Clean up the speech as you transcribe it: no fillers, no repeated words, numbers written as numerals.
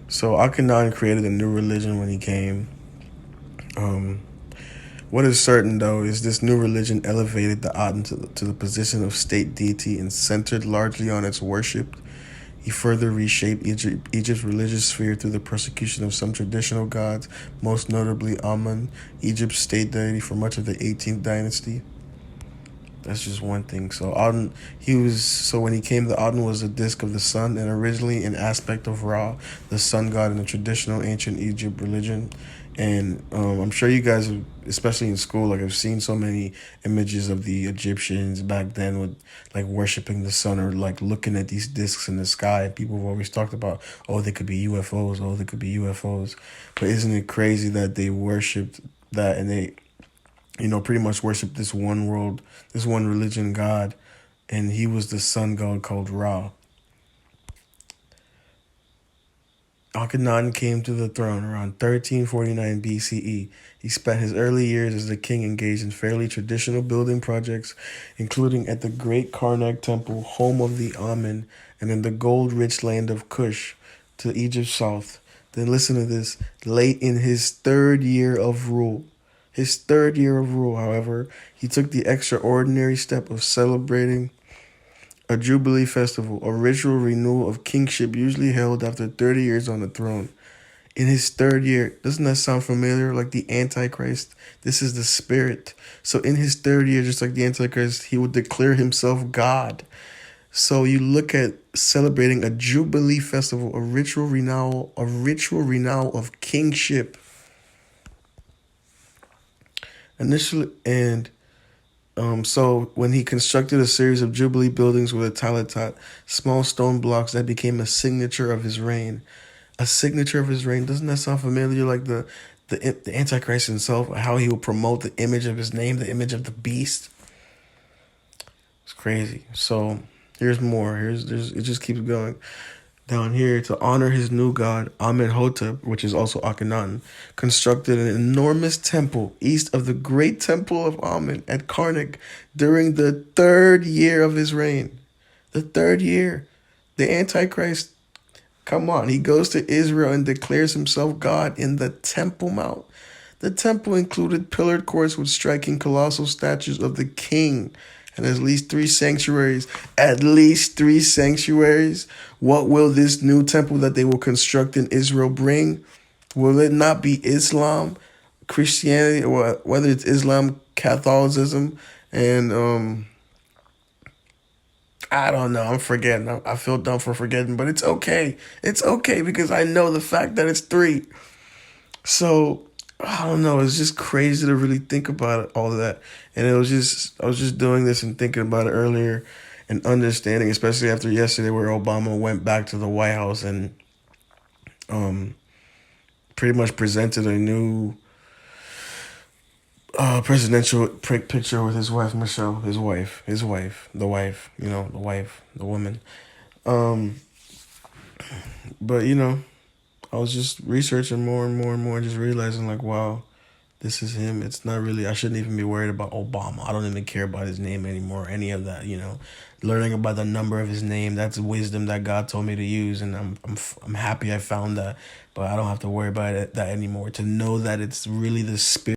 So Akhenaten created a new religion when he came. Um, what is certain, though, is this new religion elevated the Aten to the position of state deity and centered largely on its worship. He further reshaped Egypt's religious sphere through the persecution of some traditional gods, most notably Amun, Egypt's state deity for much of the 18th dynasty. That's just one thing. So Aten, when he came, the Aten was a disk of the sun and originally an aspect of Ra, the sun god in the traditional ancient Egypt religion. And I'm sure you guys, especially in school, like I've seen so many images of the Egyptians back then with like worshiping the sun or like looking at these disks in the sky. And people have always talked about, oh, they could be UFOs. Oh, they could be UFOs. But isn't it crazy that they worshipped that and they pretty much worship this one world, this one religion God, and he was the sun god called Ra. Akhenaten came to the throne around 1349 BCE. He spent his early years as a king engaged in fairly traditional building projects, including at the Great Karnak Temple, home of the Amen, and in the gold-rich land of Kush, to Egypt's south. Then listen to this. Late in his third year of rule, however, he took the extraordinary step of celebrating a Jubilee festival, a ritual renewal of kingship usually held after 30 years on the throne. In his third year, doesn't that sound familiar? Like the Antichrist? This is the spirit. So in his third year, just like the Antichrist, he would declare himself God. So you look at celebrating a Jubilee festival, a ritual renewal of kingship. Initially, and so when he constructed a series of Jubilee buildings with a talatat, small stone blocks that became a signature of his reign. A signature of his reign. Doesn't that sound familiar? Like the Antichrist himself, how he will promote the image of his name, the image of the beast. It's crazy. So here's more. It just keeps going. Down here, to honor his new god, Amenhotep, which is also Akhenaten, constructed an enormous temple east of the great temple of Amen at Karnak during the third year of his reign. The third year. The Antichrist, come on, he goes to Israel and declares himself God in the Temple Mount. The temple included pillared courts with striking colossal statues of the king and at least three sanctuaries. At least three sanctuaries. What will this new temple that they will construct in Israel bring? Will it not be Islam, Christianity, or whether it's Islam, Catholicism, and I don't know. I'm forgetting. I feel dumb for forgetting, but it's okay. It's okay because I know the fact that it's three. So I don't know. It's just crazy to really think about it, all of that. And I was just doing this and thinking about it earlier and understanding, especially after yesterday where Obama went back to the White House and um, pretty much presented a new presidential picture with his wife, Michelle, the woman. Um, but, I was just researching more and more and more, and just realizing like, wow, this is him. It's not really. I shouldn't even be worried about Obama. I don't even care about his name anymore. Any of that, learning about the number of his name. That's wisdom that God told me to use, and I'm happy I found that. But I don't have to worry about that anymore. To know that it's really the spirit.